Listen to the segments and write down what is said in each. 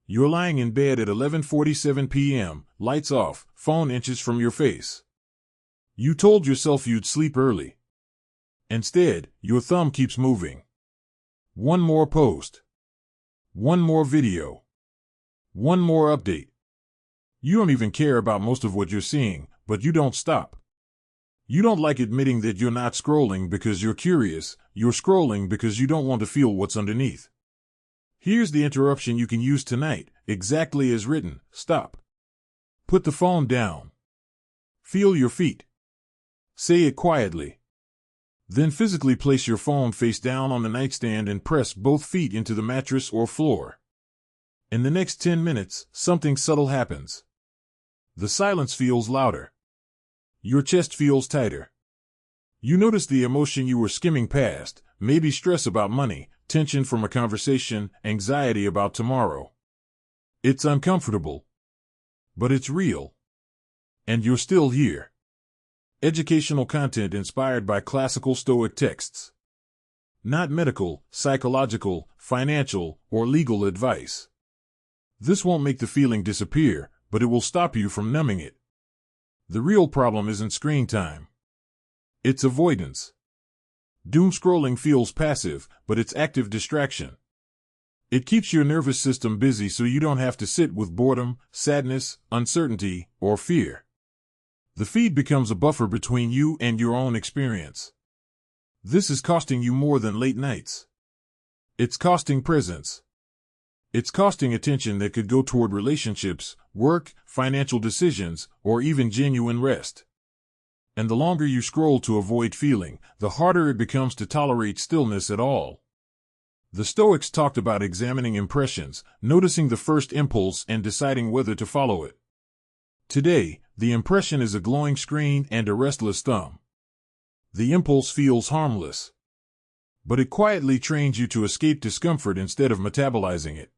You're lying in bed at 11:47 p.m., lights off, phone inches from your face. You told yourself you'd sleep early. Instead, your thumb keeps moving. One more post. One more video. One more update. You don't even care about most of what you're seeing, but you don't stop. You don't like admitting that you're not scrolling because you're curious, you're scrolling because you don't want to feel what's underneath. Here's the interruption you can use tonight, exactly as written: stop. Put the phone down. Feel your feet. Say it quietly. Then physically place your phone face down on the nightstand and press both feet into the mattress or floor. In the next 10 minutes, something subtle happens. The silence feels louder. Your chest feels tighter. You notice the emotion you were skimming past, maybe stress about money, tension from a conversation, anxiety about tomorrow. It's uncomfortable. But it's real. And you're still here. Educational content inspired by classical Stoic texts. Not medical, psychological, financial, or legal advice. This won't make the feeling disappear, but it will stop you from numbing it. The real problem isn't screen time. It's avoidance. Doom scrolling feels passive, but it's active distraction. It keeps your nervous system busy so you don't have to sit with boredom, sadness, uncertainty, or fear. The feed becomes a buffer between you and your own experience. This is costing you more than late nights. It's costing presence. It's costing attention that could go toward relationships, work, financial decisions, or even genuine rest. And the longer you scroll to avoid feeling, the harder it becomes to tolerate stillness at all. The Stoics talked about examining impressions, noticing the first impulse and deciding whether to follow it. Today, the impression is a glowing screen and a restless thumb. The impulse feels harmless. But it quietly trains you to escape discomfort instead of metabolizing it.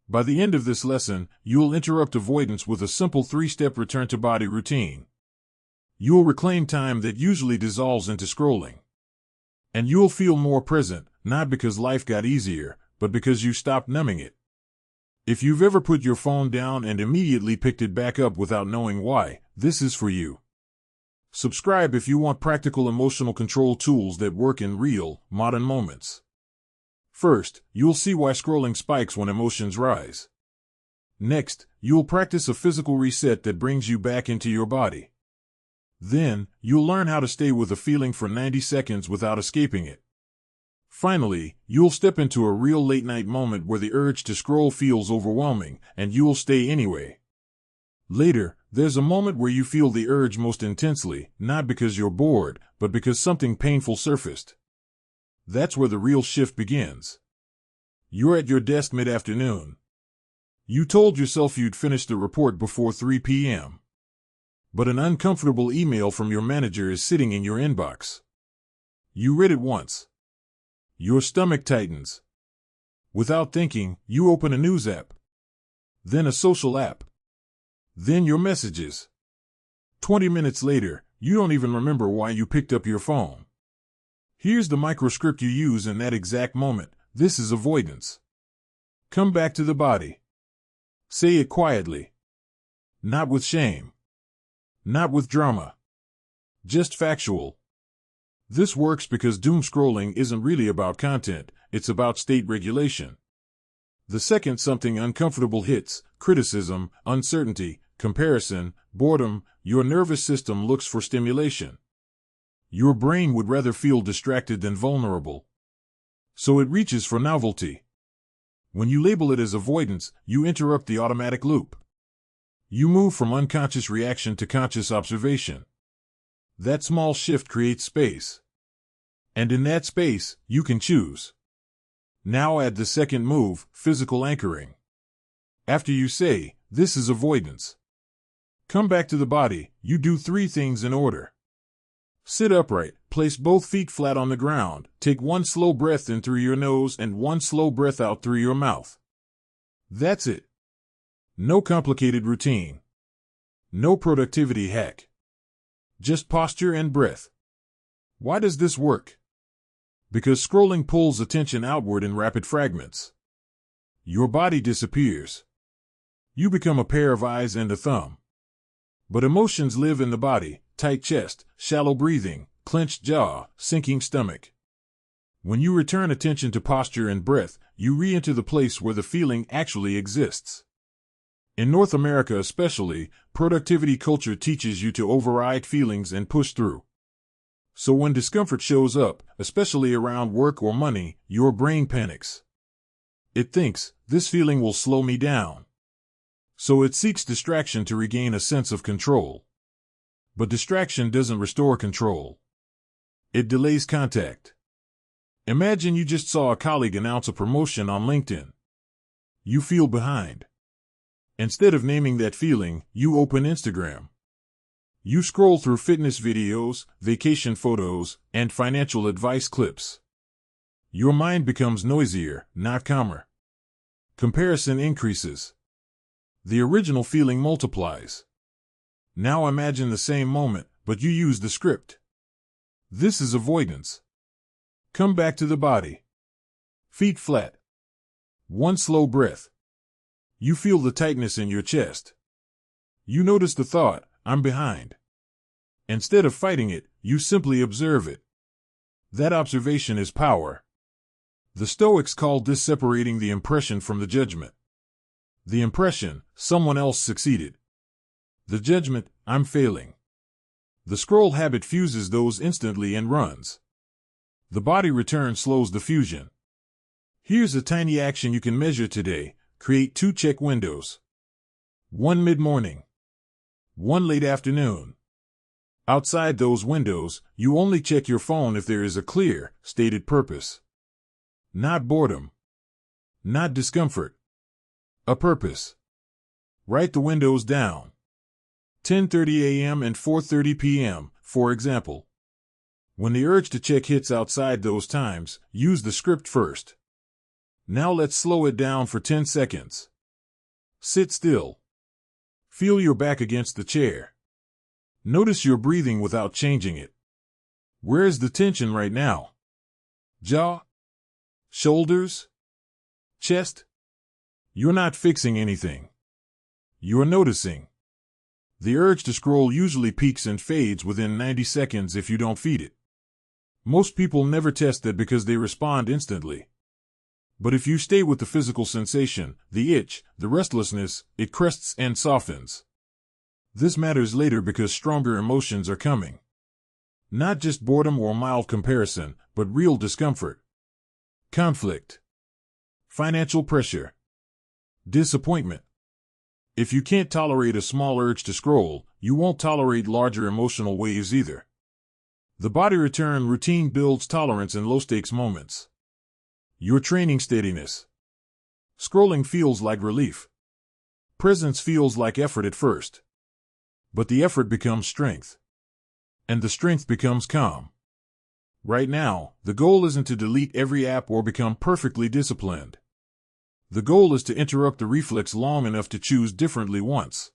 By the end of this lesson, you'll interrupt avoidance with a simple 3-step return-to-body routine. You'll reclaim time that usually dissolves into scrolling. And you'll feel more present, not because life got easier, but because you stopped numbing it. If you've ever put your phone down and immediately picked it back up without knowing why, this is for you. Subscribe if you want practical emotional control tools that work in real, modern moments. First, you'll see why scrolling spikes when emotions rise. Next, you'll practice a physical reset that brings you back into your body. Then, you'll learn how to stay with a feeling for 90 seconds without escaping it. Finally, you'll step into a real late-night moment where the urge to scroll feels overwhelming, and you'll stay anyway. Later, there's a moment where you feel the urge most intensely, not because you're bored, but because something painful surfaced. That's where the real shift begins. You're at your desk mid-afternoon. You told yourself you'd finish the report before 3 p.m. But an uncomfortable email from your manager is sitting in your inbox. You read it once. Your stomach tightens. Without thinking, you open a news app. Then a social app. Then your messages. 20 minutes later, you don't even remember why you picked up your phone. Here's the microscript you use in that exact moment. This is avoidance. Come back to the body. Say it quietly. Not with shame. Not with drama. Just factual. This works because doom scrolling isn't really about content, it's about state regulation. The second something uncomfortable hits, criticism, uncertainty, comparison, boredom, your nervous system looks for stimulation. Your brain would rather feel distracted than vulnerable. So it reaches for novelty. When you label it as avoidance, you interrupt the automatic loop. You move from unconscious reaction to conscious observation. That small shift creates space. And in that space, you can choose. Now add the second move, physical anchoring. After you say, this is avoidance. Come back to the body, you do 3 things in order. Sit upright, place both feet flat on the ground, take 1 slow breath in through your nose and 1 slow breath out through your mouth. That's it. No complicated routine. No productivity hack. Just posture and breath. Why does this work? Because scrolling pulls attention outward in rapid fragments. Your body disappears. You become a pair of eyes and a thumb. But emotions live in the body: tight chest, shallow breathing, clenched jaw, sinking stomach. When you return attention to posture and breath, you re-enter the place where the feeling actually exists. In North America especially, productivity culture teaches you to override feelings and push through. So when discomfort shows up, especially around work or money, your brain panics. It thinks, this feeling will slow me down. So it seeks distraction to regain a sense of control. But distraction doesn't restore control. It delays contact. Imagine you just saw a colleague announce a promotion on LinkedIn. You feel behind. Instead of naming that feeling, you open Instagram. You scroll through fitness videos, vacation photos, and financial advice clips. Your mind becomes noisier, not calmer. Comparison increases. The original feeling multiplies. Now imagine the same moment, but you use the script. This is avoidance. Come back to the body. Feet flat. One slow breath. You feel the tightness in your chest. You notice the thought, I'm behind. Instead of fighting it, you simply observe it. That observation is power. The Stoics called this separating the impression from the judgment. The impression, someone else succeeded. The judgment, I'm failing. The scroll habit fuses those instantly and runs. The body return slows the fusion. Here's a tiny action you can measure today. Create 2 check windows. One mid-morning. One late afternoon. Outside those windows, you only check your phone if there is a clear, stated purpose. Not boredom. Not discomfort. A purpose. Write the windows down. 10:30 a.m. and 4:30 p.m., for example. When the urge to check hits outside those times, use the script first. Now let's slow it down for 10 seconds. Sit still. Feel your back against the chair. Notice your breathing without changing it. Where is the tension right now? Jaw? Shoulders? Chest? You're not fixing anything. You're noticing. The urge to scroll usually peaks and fades within 90 seconds if you don't feed it. Most people never test that because they respond instantly. But if you stay with the physical sensation, the itch, the restlessness, it crests and softens. This matters later because stronger emotions are coming. Not just boredom or mild comparison, but real discomfort. Conflict. Financial pressure. Disappointment. If you can't tolerate a small urge to scroll, you won't tolerate larger emotional waves either. The body return routine builds tolerance in low-stakes moments. You're training steadiness. Scrolling feels like relief. Presence feels like effort at first. But the effort becomes strength. And the strength becomes calm. Right now, the goal isn't to delete every app or become perfectly disciplined. The goal is to interrupt the reflex long enough to choose differently once.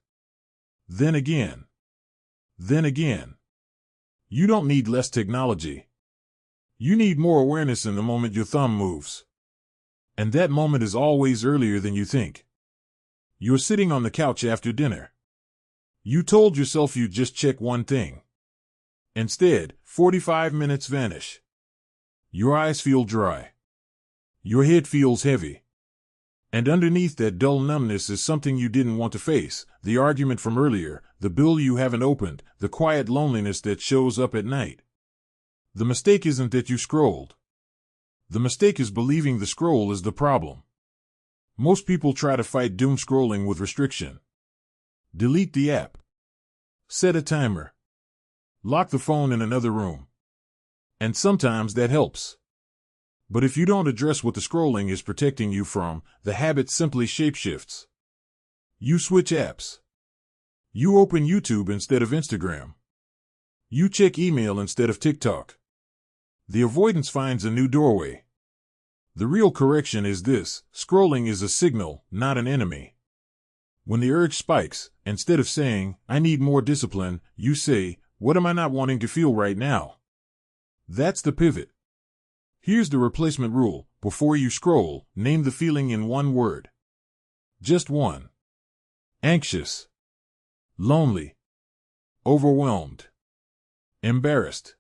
Then again. Then again. You don't need less technology. You need more awareness in the moment your thumb moves. And that moment is always earlier than you think. You're sitting on the couch after dinner. You told yourself you'd just check one thing. Instead, 45 minutes vanish. Your eyes feel dry. Your head feels heavy. And underneath that dull numbness is something you didn't want to face, the argument from earlier, the bill you haven't opened, the quiet loneliness that shows up at night. The mistake isn't that you scrolled. The mistake is believing the scroll is the problem. Most people try to fight doom scrolling with restriction. Delete the app. Set a timer. Lock the phone in another room. And sometimes that helps. But if you don't address what the scrolling is protecting you from, the habit simply shapeshifts. You switch apps. You open YouTube instead of Instagram. You check email instead of TikTok. The avoidance finds a new doorway. The real correction is this: scrolling is a signal, not an enemy. When the urge spikes, instead of saying, I need more discipline, you say, what am I not wanting to feel right now? That's the pivot. Here's the replacement rule: Before you scroll, name the feeling in one word. Just one. Anxious. Lonely. Overwhelmed. Embarrassed.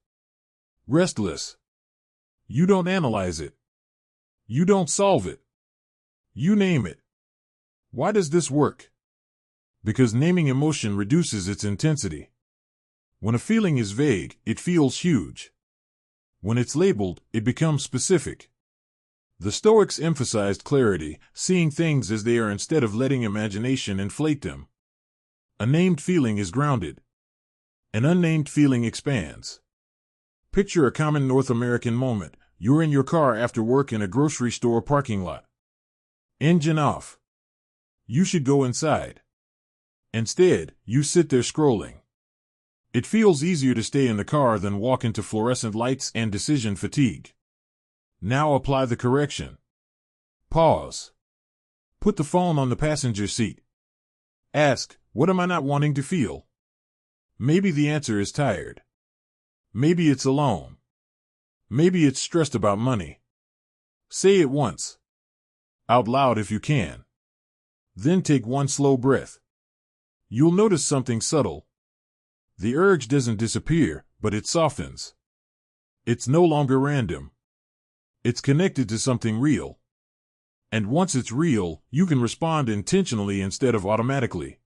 Restless. You don't analyze it. You don't solve it. You name it. Why does this work? Because naming emotion reduces its intensity. When a feeling is vague, it feels huge. When it's labeled, it becomes specific. The Stoics emphasized clarity, seeing things as they are instead of letting imagination inflate them. A named feeling is grounded. An unnamed feeling expands. Picture a common North American moment. You're in your car after work in a grocery store parking lot. Engine off. You should go inside. Instead, you sit there scrolling. It feels easier to stay in the car than walk into fluorescent lights and decision fatigue. Now apply the correction. Pause. Put the phone on the passenger seat. Ask, what am I not wanting to feel? Maybe the answer is tired. Maybe it's alone. Maybe it's stressed about money. Say it once. Out loud if you can. Then take one slow breath. You'll notice something subtle. The urge doesn't disappear, but it softens. It's no longer random. It's connected to something real. And once it's real, you can respond intentionally instead of automatically.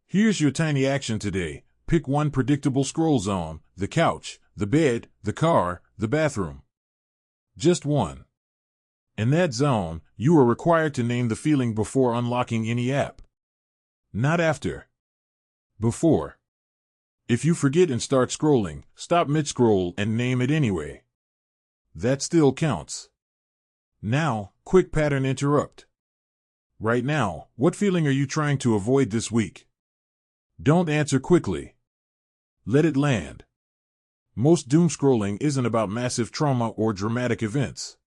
Here's your tiny action today. Pick one predictable scroll zone: the couch, the bed, the car, the bathroom. Just one. In that zone, you are required to name the feeling before unlocking any app. Not after. Before. If you forget and start scrolling, stop mid-scroll and name it anyway. That still counts. Now, quick pattern interrupt. Right now, what feeling are you trying to avoid this week? Don't answer quickly. Let it land. Most doom scrolling isn't about massive trauma or dramatic events.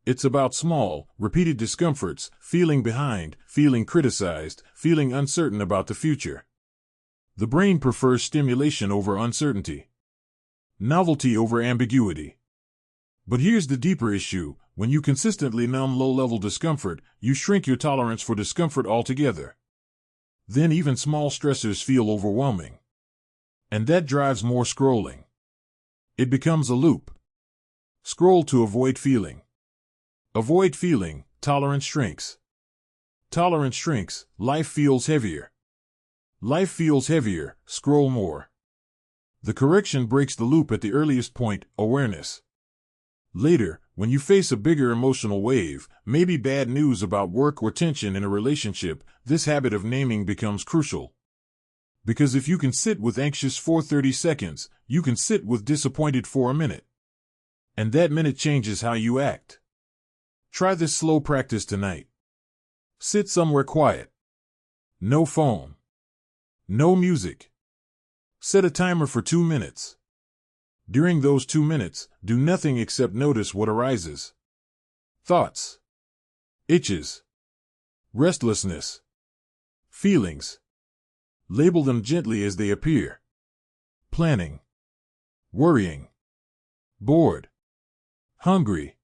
It's about small, repeated discomforts: feeling behind, feeling criticized, feeling uncertain about the future. The brain prefers stimulation over uncertainty. Novelty over ambiguity. But here's the deeper issue: when you consistently numb low-level discomfort, you shrink your tolerance for discomfort altogether. Then even small stressors feel overwhelming. And that drives more scrolling. It becomes a loop. Scroll to avoid feeling. Avoid feeling, tolerance shrinks. Tolerance shrinks, life feels heavier. Life feels heavier, scroll more. The correction breaks the loop at the earliest point: awareness. Later, when you face a bigger emotional wave, maybe bad news about work or tension in a relationship, this habit of naming becomes crucial. Because if you can sit with anxious for 30 seconds, you can sit with disappointed for a minute. And that minute changes how you act. Try this slow practice tonight. Sit somewhere quiet. No phone. No music. Set a timer for 2 minutes. During those 2 minutes, do nothing except notice what arises. Thoughts. Itches. Restlessness. Feelings. Label them gently as they appear. Planning. Worrying. Bored. Hungry.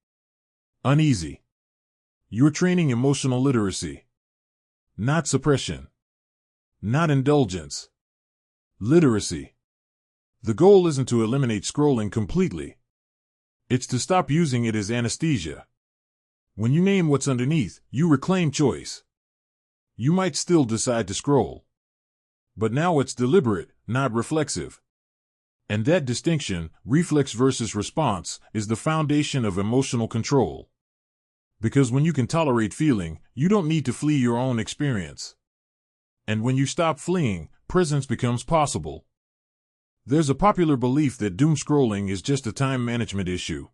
Uneasy. You're training emotional literacy. Not suppression. Not indulgence. Literacy. The goal isn't to eliminate scrolling completely. It's to stop using it as anesthesia. When you name what's underneath, you reclaim choice. You might still decide to scroll. But now it's deliberate, not reflexive. And that distinction, reflex versus response, is the foundation of emotional control. Because when you can tolerate feeling, you don't need to flee your own experience. And when you stop fleeing, presence becomes possible. There's a popular belief that doom scrolling is just a time management issue.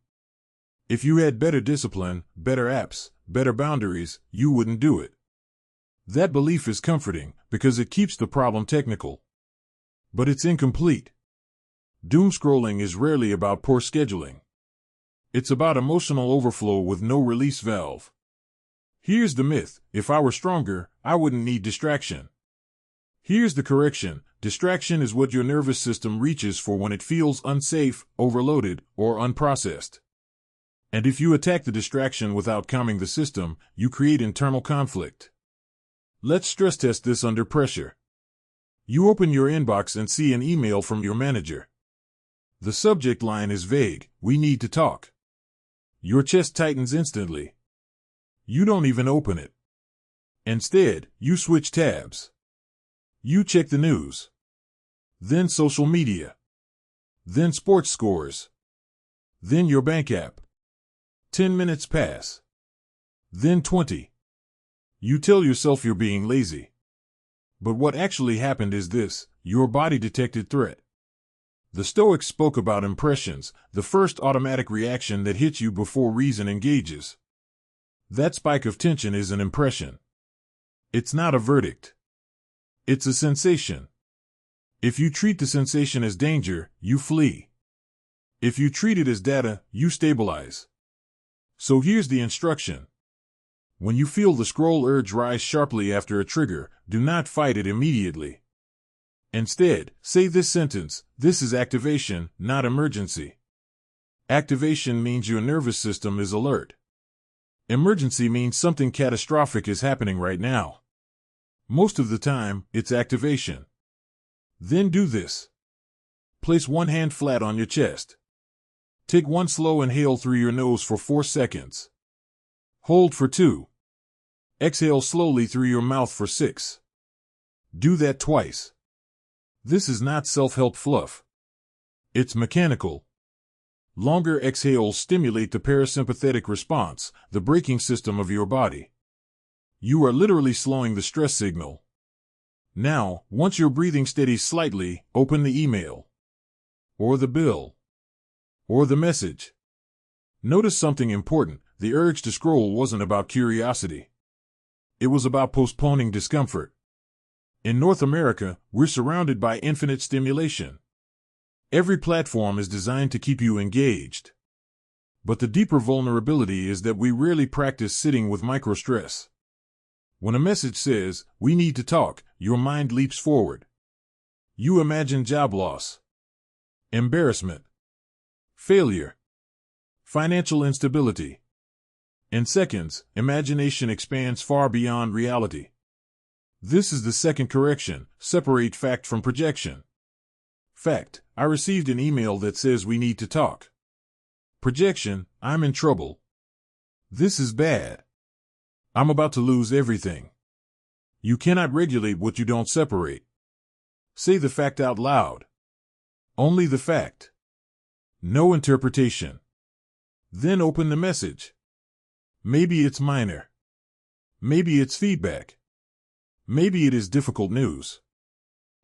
If you had better discipline, better apps, better boundaries, you wouldn't do it. That belief is comforting because it keeps the problem technical. But it's incomplete. Doom scrolling is rarely about poor scheduling. It's about emotional overflow with no release valve. Here's the myth: if I were stronger, I wouldn't need distraction. Here's the correction: distraction is what your nervous system reaches for when it feels unsafe, overloaded, or unprocessed. And if you attack the distraction without calming the system, you create internal conflict. Let's stress test this under pressure. You open your inbox and see an email from your manager. The subject line is vague, "We need to talk." Your chest tightens instantly. You don't even open it. Instead, you switch tabs. You check the news. Then social media. Then sports scores. Then your bank app. 10 minutes pass. Then 20. You tell yourself you're being lazy. But what actually happened is this: your body detected threat. The Stoics spoke about impressions, the first automatic reaction that hits you before reason engages. That spike of tension is an impression. It's not a verdict. It's a sensation. If you treat the sensation as danger, you flee. If you treat it as data, you stabilize. So here's the instruction. When you feel the scroll urge rise sharply after a trigger, do not fight it immediately. Instead, say this sentence: "This is activation, not emergency." Activation means your nervous system is alert. Emergency means something catastrophic is happening right now. Most of the time, it's activation. Then do this. Place one hand flat on your chest. Take one slow inhale through your nose for 4 seconds. Hold for 2. Exhale slowly through your mouth for 6. Do that twice. This is not self-help fluff. It's mechanical. Longer exhales stimulate the parasympathetic response, the braking system of your body. You are literally slowing the stress signal. Now, once your breathing steadies slightly, open the email. Or the bill. Or the message. Notice something important: the urge to scroll wasn't about curiosity. It was about postponing discomfort. In North America, we're surrounded by infinite stimulation. Every platform is designed to keep you engaged. But the deeper vulnerability is that we rarely practice sitting with microstress. When a message says, "We need to talk," your mind leaps forward. You imagine job loss, embarrassment, failure, financial instability. In seconds, imagination expands far beyond reality. This is the second correction: separate fact from projection. Fact: I received an email that says we need to talk. Projection: I'm in trouble. This is bad. I'm about to lose everything. You cannot regulate what you don't separate. Say the fact out loud. Only the fact. No interpretation. Then open the message. Maybe it's minor. Maybe it's feedback. Maybe it is difficult news.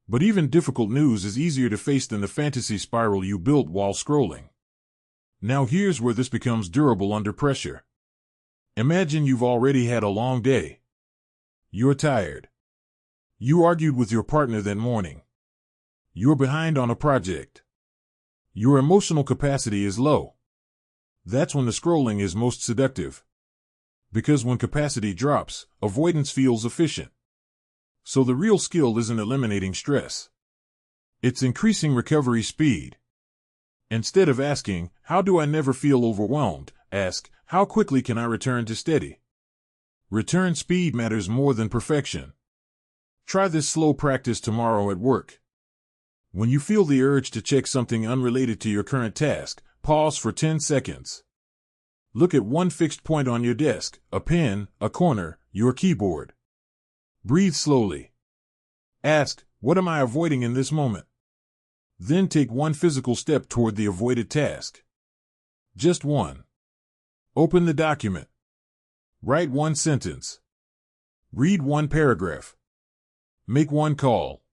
But even difficult news is easier to face than the fantasy spiral you built while scrolling. Now here's where this becomes durable under pressure. Imagine you've already had a long day. You're tired. You argued with your partner that morning. You're behind on a project. Your emotional capacity is low. That's when the scrolling is most seductive. Because when capacity drops, avoidance feels efficient. So the real skill isn't eliminating stress. It's increasing recovery speed. Instead of asking, "How do I never feel overwhelmed?" ask, "How quickly can I return to steady?" Return speed matters more than perfection. Try this slow practice tomorrow at work. When you feel the urge to check something unrelated to your current task, pause for 10 seconds. Look at one fixed point on your desk: a pen, a corner, your keyboard. Breathe slowly. Ask, "What am I avoiding in this moment?" Then take one physical step toward the avoided task. Just one. Open the document. Write one sentence. Read one paragraph. Make one call.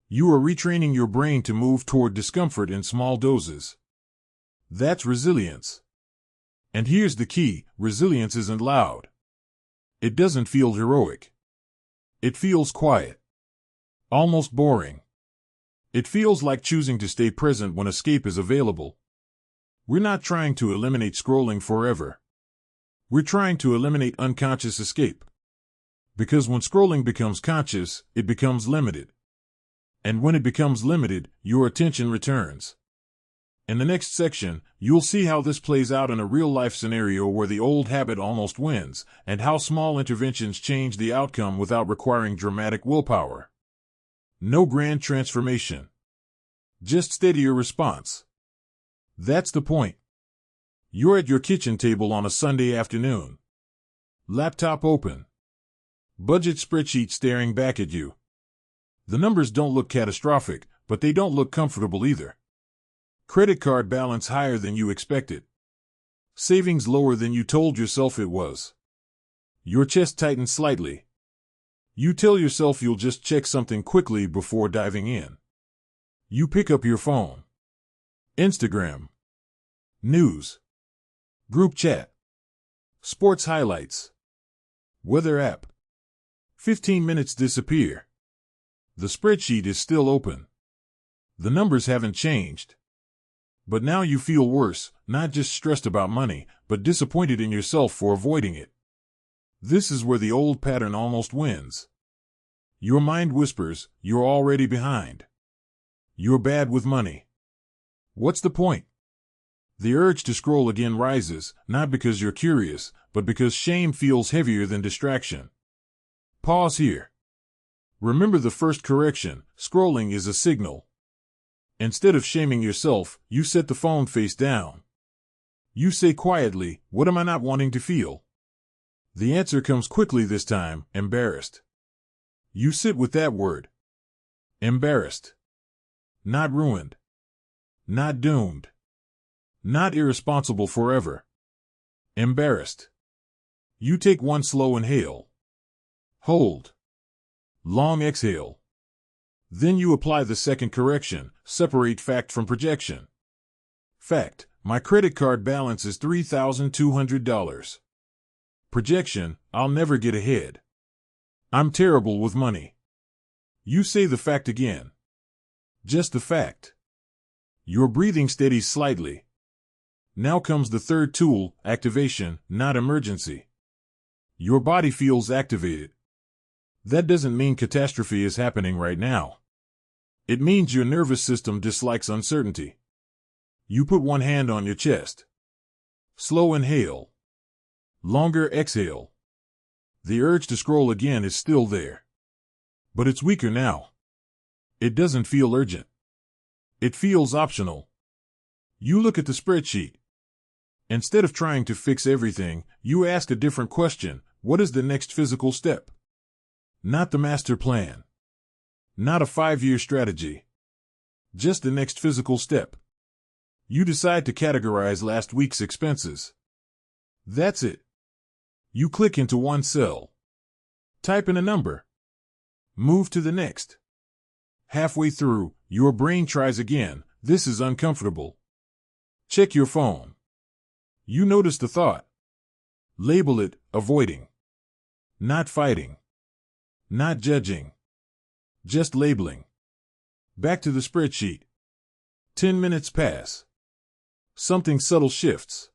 You are retraining your brain to move toward discomfort in small doses. That's resilience. And here's the key: resilience isn't loud. It doesn't feel heroic. It feels quiet. Almost boring. It feels like choosing to stay present when escape is available. We're not trying to eliminate scrolling forever. We're trying to eliminate unconscious escape. Because when scrolling becomes conscious, it becomes limited. And when it becomes limited, your attention returns. In the next section, you'll see how this plays out in a real-life scenario where the old habit almost wins, and how small interventions change the outcome without requiring dramatic willpower. No grand transformation. Just steadier response. That's the point. You're at your kitchen table on a Sunday afternoon. Laptop open. Budget spreadsheet staring back at you. The numbers don't look catastrophic, but they don't look comfortable either. Credit card balance higher than you expected. Savings lower than you told yourself it was. Your chest tightens slightly. You tell yourself you'll just check something quickly before diving in. You pick up your phone. Instagram. News. Group chat. Sports highlights. Weather app. 15 minutes disappear. The spreadsheet is still open. The numbers haven't changed. But now you feel worse, not just stressed about money, but disappointed in yourself for avoiding it. This is where the old pattern almost wins. Your mind whispers, you're already behind. You're bad with money. What's the point? The urge to scroll again rises, not because you're curious, but because shame feels heavier than distraction. Pause here. Remember the first correction, scrolling is a signal. Instead of shaming yourself, you set the phone face down. You say quietly, what am I not wanting to feel? The answer comes quickly this time, embarrassed. You sit with that word. Embarrassed. Not ruined. Not doomed. Not irresponsible forever. Embarrassed. You take one slow inhale. Hold. Long exhale. Then you apply the second correction, separate fact from projection. Fact, my credit card balance is $3,200. Projection, I'll never get ahead. I'm terrible with money. You say the fact again. Just the fact. Your breathing steadies slightly. Now comes the third tool, activation, not emergency. Your body feels activated. That doesn't mean catastrophe is happening right now. It means your nervous system dislikes uncertainty. You put one hand on your chest. Slow inhale. Longer exhale. The urge to scroll again is still there. But it's weaker now. It doesn't feel urgent. It feels optional. You look at the spreadsheet. Instead of trying to fix everything, you ask a different question. What is the next physical step? Not the master plan. Not a 5-year strategy. Just the next physical step. You decide to categorize last week's expenses. That's it. You click into one cell. Type in a number. Move to the next. Halfway through, your brain tries again. This is uncomfortable. Check your phone. You notice the thought. Label it, avoiding. Not fighting. Not judging. Just labeling. Back to the spreadsheet. 10 minutes pass. Something subtle shifts.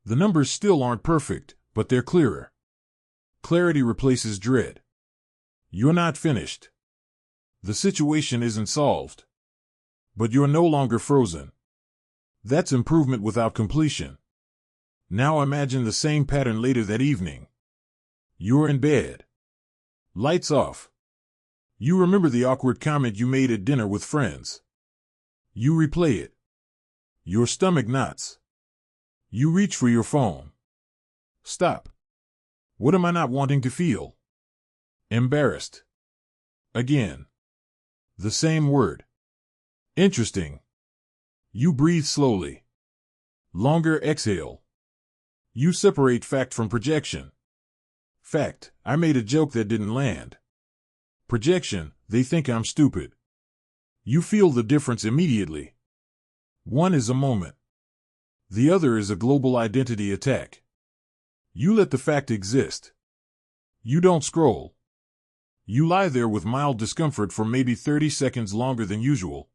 The numbers still aren't perfect, but they're clearer. Clarity replaces dread. You're not finished. The situation isn't solved. But you're no longer frozen. That's improvement without completion. Now imagine the same pattern later that evening. You're in bed. Lights off. You remember the awkward comment you made at dinner with friends. You replay it. Your stomach knots. You reach for your phone. Stop. What am I not wanting to feel? Embarrassed. Again. The same word. Interesting. You breathe slowly. Longer exhale. You separate fact from projection. Fact, I made a joke that didn't land. Projection, they think I'm stupid. You feel the difference immediately. One is a moment. The other is a global identity attack. You let the fact exist. You don't scroll. You lie there with mild discomfort for maybe 30 seconds longer than usual.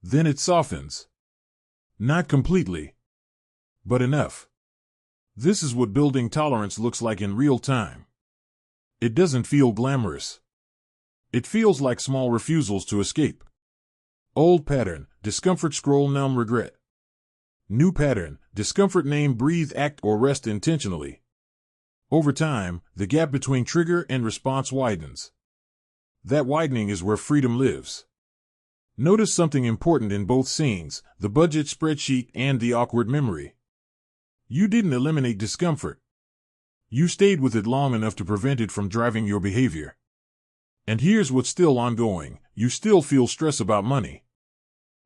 Then it softens. Not completely. But enough. This is what building tolerance looks like in real time. It doesn't feel glamorous. It feels like small refusals to escape. Old pattern, discomfort, scroll, numb, regret. New pattern, discomfort, name, breathe, act, or rest intentionally. Over time, the gap between trigger and response widens. That widening is where freedom lives. Notice something important in both scenes, the budget spreadsheet and the awkward memory. You didn't eliminate discomfort. You stayed with it long enough to prevent it from driving your behavior. And here's what's still ongoing. You still feel stress about money.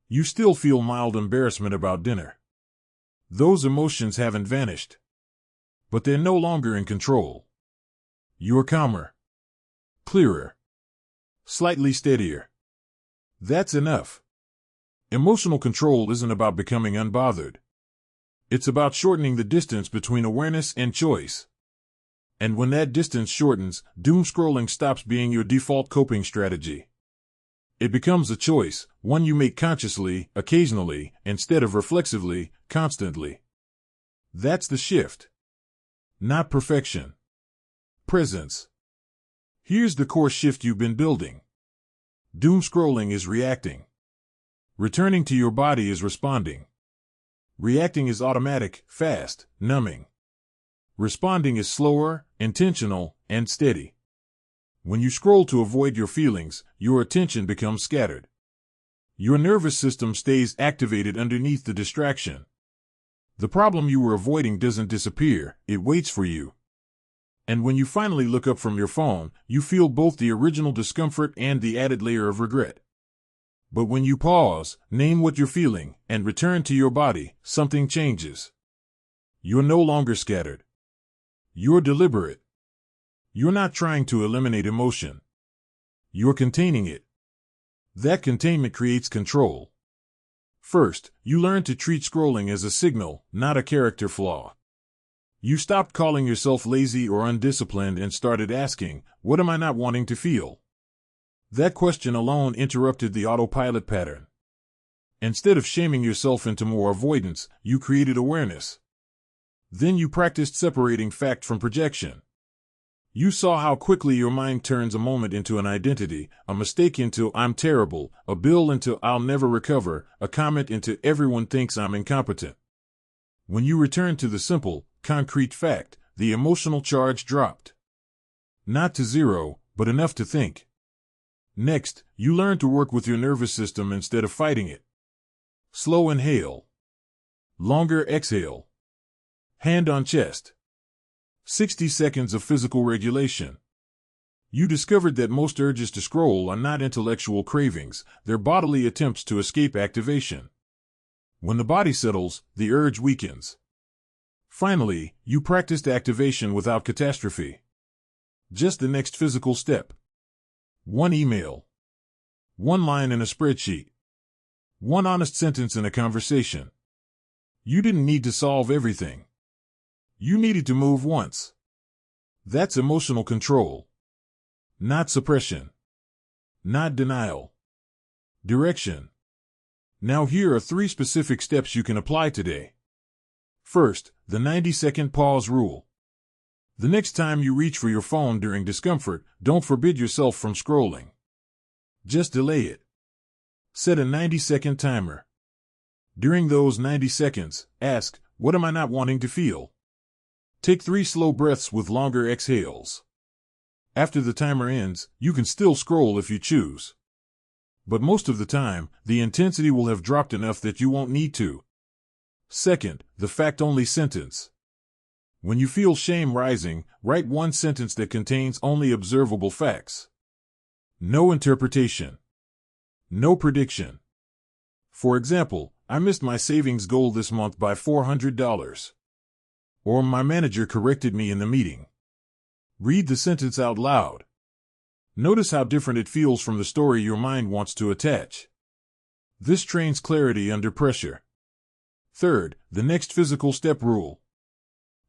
You still feel mild embarrassment about dinner. Those emotions haven't vanished. But they're no longer in control. You're calmer, clearer, slightly steadier. That's enough. Emotional control isn't about becoming unbothered. It's about shortening the distance between awareness and choice. And when that distance shortens, doom scrolling stops being your default coping strategy. It becomes a choice, one you make consciously, occasionally, instead of reflexively, constantly. That's the shift. Not perfection. Presence. Here's the core shift you've been building. Doom scrolling is reacting. Returning to your body is responding. Reacting is automatic, fast, numbing. Responding is slower, intentional, and steady. When you scroll to avoid your feelings, your attention becomes scattered. Your nervous system stays activated underneath the distraction. The problem you were avoiding doesn't disappear, it waits for you. And when you finally look up from your phone, you feel both the original discomfort and the added layer of regret. But when you pause, name what you're feeling, and return to your body, something changes. You're no longer scattered. You're deliberate. You're not trying to eliminate emotion. You're containing it. That containment creates control. First, you learn to treat scrolling as a signal, not a character flaw. You stopped calling yourself lazy or undisciplined and started asking, what am I not wanting to feel? That question alone interrupted the autopilot pattern. Instead of shaming yourself into more avoidance, you created awareness. Then you practiced separating fact from projection. You saw how quickly your mind turns a moment into an identity, a mistake into I'm terrible, a bill into I'll never recover, a comment into everyone thinks I'm incompetent. When you returned to the simple, concrete fact, the emotional charge dropped. Not to zero, but enough to think. Next, you learn to work with your nervous system instead of fighting it. Slow inhale. Longer exhale. Hand on chest. 60 seconds of physical regulation. You discovered that most urges to scroll are not intellectual cravings, they're bodily attempts to escape activation. When the body settles, the urge weakens. Finally, you practiced activation without catastrophe. Just the next physical step. One email. One line in a spreadsheet. One honest sentence in a conversation. You didn't need to solve everything. You needed to move once. That's emotional control. Not suppression. Not denial. Direction. Now here are 3 specific steps you can apply today. First, the 90-second pause rule. The next time you reach for your phone during discomfort, don't forbid yourself from scrolling. Just delay it. Set a 90-second timer. During those 90 seconds, ask, what am I not wanting to feel? Take 3 slow breaths with longer exhales. After the timer ends, you can still scroll if you choose. But most of the time, the intensity will have dropped enough that you won't need to. Second, the fact-only sentence. When you feel shame rising, write one sentence that contains only observable facts. No interpretation. No prediction. For example, I missed my savings goal this month by $400. Or my manager corrected me in the meeting. Read the sentence out loud. Notice how different it feels from the story your mind wants to attach. This trains clarity under pressure. Third, the next physical step rule.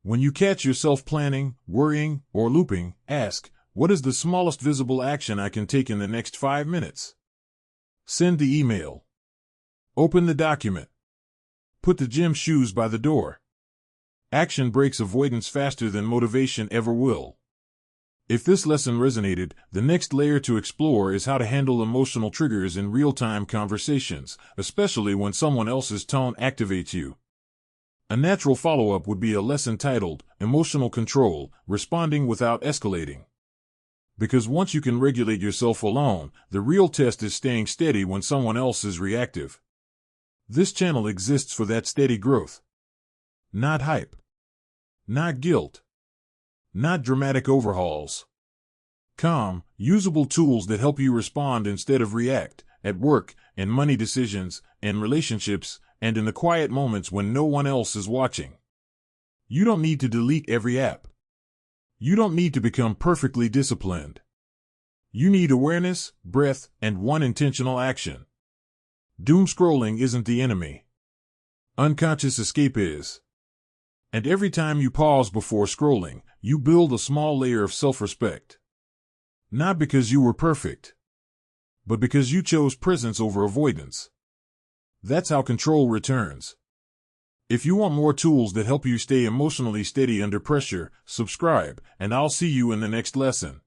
When you catch yourself planning, worrying, or looping, ask, what is the smallest visible action I can take in the next 5 minutes? Send the email. Open the document. Put the gym shoes by the door. Action breaks avoidance faster than motivation ever will. If this lesson resonated, the next layer to explore is how to handle emotional triggers in real-time conversations, especially when someone else's tone activates you. A natural follow-up would be a lesson titled, Emotional Control, Responding Without Escalating. Because once you can regulate yourself alone, the real test is staying steady when someone else is reactive. This channel exists for that steady growth. Not hype. Not guilt. Not dramatic overhauls. Calm, usable tools that help you respond instead of react, at work, in money decisions, in relationships, and in the quiet moments when no one else is watching. You don't need to delete every app. You don't need to become perfectly disciplined. You need awareness, breath, and one intentional action. Doom scrolling isn't the enemy. Unconscious escape is. And every time you pause before scrolling, you build a small layer of self-respect. Not because you were perfect, but because you chose presence over avoidance. That's how control returns. If you want more tools that help you stay emotionally steady under pressure, subscribe, and I'll see you in the next lesson.